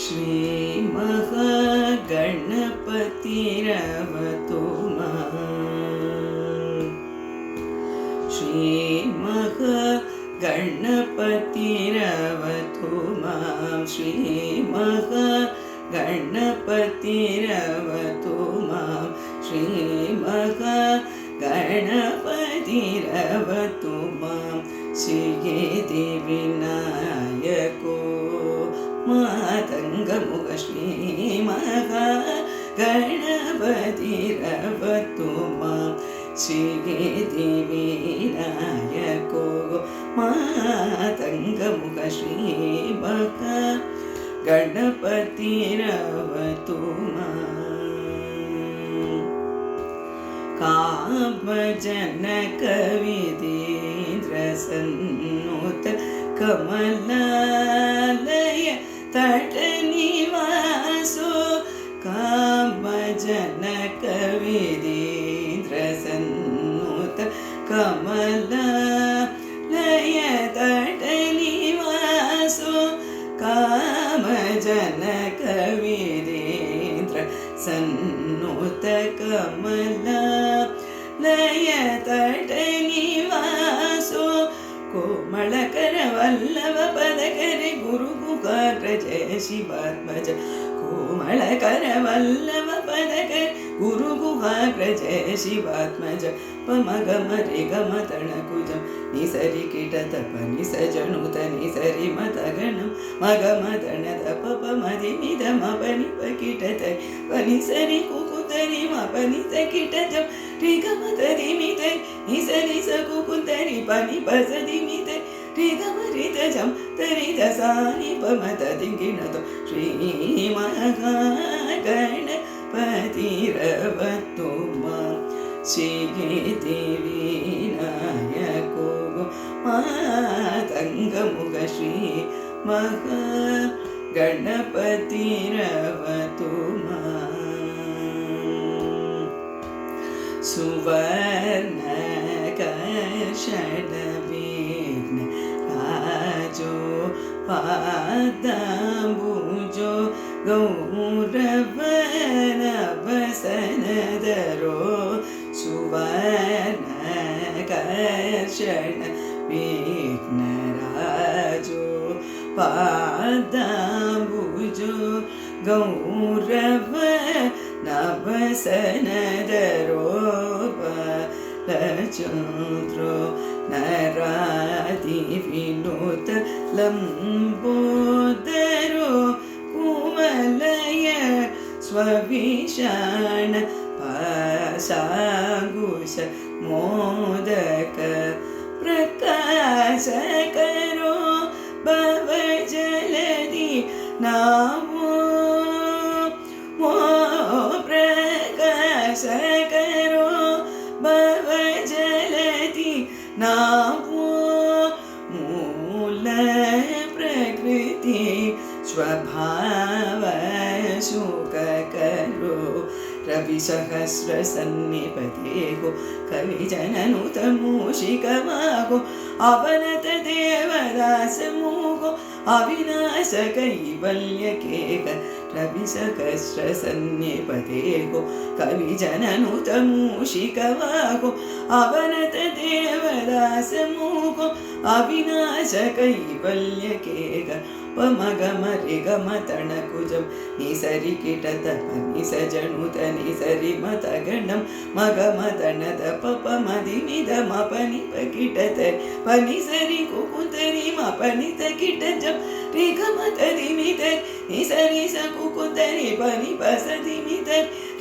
श्रीमहागणपतिरवतु माम्। श्रीमहागणपतिरवतु माम्। श्रीमहागणपतिरवतु माम्। श्रीमहागणपतिरवतु माम्। सिद्धिविनायको मातङ्गमुख श्रीमहागणपतिरवतु माम्। सिद्धिविनायको मातङ्गमुख श्रीमहागणपतिरवतु माम्। कामजनकविधीन्द्रसन्नुत कमलालय तटनिवासो कामजनकविधीन्द्रसन्नुत कमलालय तटनिवासो कामजनकविधीन्द्रसन्नुत कमलालय तटनिवासो कोमलकरवल्लभ पदकरे गुरुगुहाग्रज शिवात्मज कोमलकरवल्लभ पदकरे गुरुगुहाग्रज शिवात्मज पमगमरिगमतणकुजं निसरि किटतप निसजनुत निसरि मतगणं मगमतणत पपमदिमिदमपनिपकिटत पनिसरि कुकुतरि मपनितकिटजं ऋगमतरिमित निसरि सकुकुतरि पनिपसदिमित ऋगमरितजं तरितसानि पमतदिगिणतो श्रीमहागणपतिरवतु माम्। सिद्धिविनायको मातङ्गमुख श्रीमहागणपतिरवतु माम्। सुवर्णकर्षणविघ्नराजो पादाम्बुजो गौरवनवसनधरो सुवर्णकर्षणविघ्नराजो पादाम्बुजो गौरवनवसनधरो बलचन्द्रो नरादिविनुत लम्बोदरो कुवलय स्वविशाण पाशाङ्कुश मोदक प्रकाशकरो भवजलधि नामो प्रकाशकरो भवजलधि नामो मूल प्रकृति स्वभाव सुखकरो रविसहस्रसन्निपतेको कविजननुतमूषिकवागो अवनत देवदासमूगो अविनाशकैवल्यकेक रविसहस्रसन्निपतेको कविजननुतमूषिकवागो अवनत देवदासमूगो अविनाशकैवल्यकेक पमगमरिगमतणकुजं निसरि किटतप निसजनुत निसरि मतगणं मगमतणत पपमदिमिदमपनिपकिटत पनिसरि कुकुतरि मपनितकिटजं ऋगमतदिमित निसरि सकुकुतरि पनिपसदिमित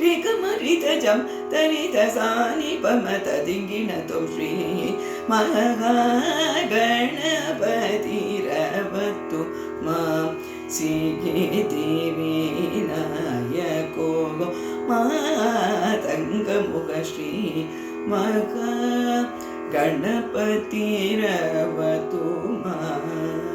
ऋगमरितजं तरितसानि पमतदिगिणतो श्रीमहागणपतिरवतु माम्। सिद्धिविनायको मातङ्गमुख श्रीमहागणपतिरवतु माम्।